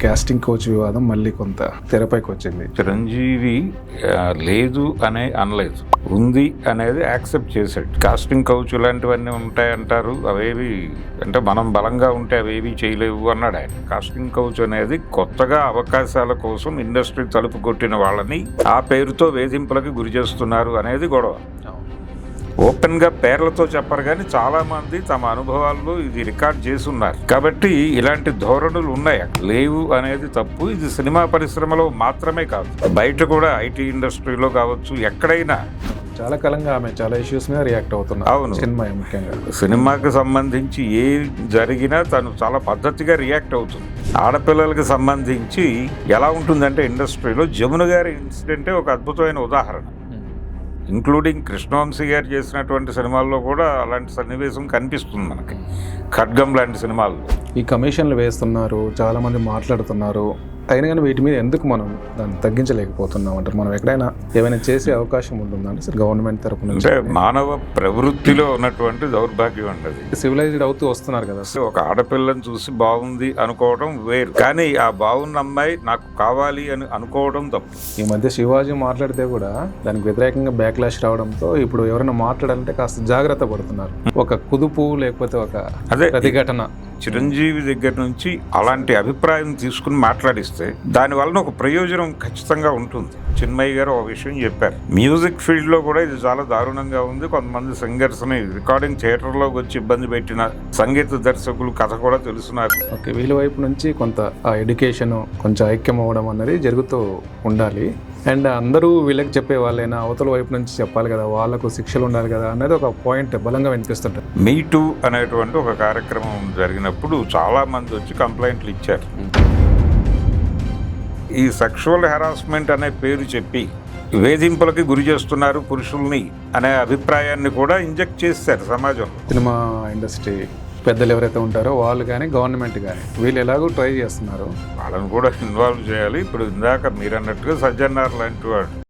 Casting coach వివాదం మళ్ళీ కొంత తెరపైకి వచ్చింది. చిరంజీవి లేదు అనే అనలేదు, ఉంది అనేది యాక్సెప్ట్ చేశాడు. కాస్టింగ్ కౌచ్ ఇలాంటివన్నీ ఉంటాయంటారు, అవేవి అంటే మనం బలంగా ఉంటే అవేవి చేయలేవు అన్నాడు ఆయన. కాస్టింగ్ కౌచ్ అనేది కొత్తగా అవకాశాల కోసం ఇండస్ట్రీ తలుపు కొట్టిన వాళ్ళని ఆ పేరుతో వేధింపులకి గురి చేస్తున్నారు అనేది గొడవ. ఓపెన్ గా పేర్లతో చెప్పరు కానీ చాలా మంది తమ అనుభవాల్లో ఇది రికార్డ్ చేసి ఉన్నారు. కాబట్టి ఇలాంటి ధోరణులు ఉన్నాయి. లేవు అనేది తప్పు. ఇది సినిమా పరిశ్రమలో మాత్రమే కాదు, బయట కూడా ఐటీ ఇండస్ట్రీలో కావచ్చు, ఎక్కడైనా చాలా కాలంగా ఆమె చాలా ఇష్యూస్ మీద రియాక్ట్ అవుతున్నారు. అవును, సినిమా ముఖ్యంగా సినిమాకి సంబంధించి ఏ జరిగినా తను చాలా పద్ధతిగా రియాక్ట్ అవుతుంది. ఆడపిల్లలకి సంబంధించి ఎలా ఉంటుందంటే ఇండస్ట్రీలో జమున గారి ఇన్సిడెంటే ఒక అద్భుతమైన ఉదాహరణ. ఇంక్లూడింగ్ కృష్ణవంశీ గారు చేసినటువంటి సినిమాల్లో కూడా అలాంటి సన్నివేశం కనిపిస్తుంది మనకి. ఖడ్గం లాంటి సినిమాల్లో ఈ కమిషన్లు వేస్తున్నారు, చాలా మంది మాట్లాడుతున్నారు, అయినా కానీ వీటి మీద ఎందుకు మనం దాన్ని తగ్గించలేకపోతున్నాం అంటారు? మనం ఎక్కడైనా ఏమైనా చేసే అవకాశం ఉంటుందండి సార్ గవర్నమెంట్ తరపున? అంటే మానవ ప్రవృత్తిలో ఉన్నటువంటి దౌర్భాగ్యం అండి. సివిలైజ్డ్ అవుతూ వస్తున్నారు కదా. ఒక ఆడపిల్లని చూసి బాగుంది అనుకోవడం వేరు, కానీ ఆ బాగున్న అమ్మాయి నాకు కావాలి అని అనుకోవడం తప్పు. ఈ మధ్య శివాజీ మాట్లాడితే కూడా దానికి వ్యతిరేకంగా బ్యాక్లాష్ రావడంతో ఇప్పుడు ఎవరైనా మాట్లాడాలంటే కాస్త జాగ్రత్త పడుతున్నారు. ఒక కుదుపు లేకపోతే ఒక ప్రతిఘటన చిరంజీవి దగ్గర నుంచి అలాంటి అభిప్రాయం తీసుకుని మాట్లాడిస్తే దాని వలన ఒక ప్రయోజనం ఖచ్చితంగా ఉంటుంది. చిన్మయ్య గారు ఒక విషయం చెప్పారు, మ్యూజిక్ ఫీల్డ్ లో కూడా ఇది చాలా దారుణంగా ఉంది. కొంతమంది సింగర్స్ ని రికార్డింగ్ థియేటర్లోకి వచ్చి ఇబ్బంది పెట్టిన సంగీత దర్శకులు కథ కూడా తెలుసు నాకు. ఓకే, వీళ్ళ వైపు నుంచి కొంత ఆ ఎడ్యుకేషన్ కొంచెం ఐక్యం అవ్వడం అనేది జరుగుతూ ఉండాలి. అండ్ అందరూ వీళ్ళకి చెప్పే వాళ్ళైనా అవతల వైపు నుంచి చెప్పాలి కదా, వాళ్ళకు శిక్షలు ఉండాలి కదా అనేది ఒక పాయింట్ బలంగా వినిపిస్తుంటారు. మీ టూ అనేటువంటి ఒక కార్యక్రమం జరిగినప్పుడు చాలా మంది వచ్చి కంప్లైంట్లు ఇచ్చారు. ఈ సెక్షువల్ హెరాస్మెంట్ అనే పేరు చెప్పి వేధింపులకి గురి చేస్తున్నారు పురుషుల్ని అనే అభిప్రాయాన్ని కూడా ఇంజెక్ట్ చేశారు సమాజంలో. సినిమా ఇండస్ట్రీ పెద్దలు ఎవరైతే ఉంటారో వాళ్ళు కానీ గవర్నమెంట్ కానీ వీళ్ళు ఎలాగో ట్రై చేస్తున్నారు, వాళ్ళని కూడా ఇన్వాల్వ్ చేయాలి. ఇప్పుడు ఇందాక మీరు అన్నట్టుగా సజ్జన్నార్ లాంటి వాడు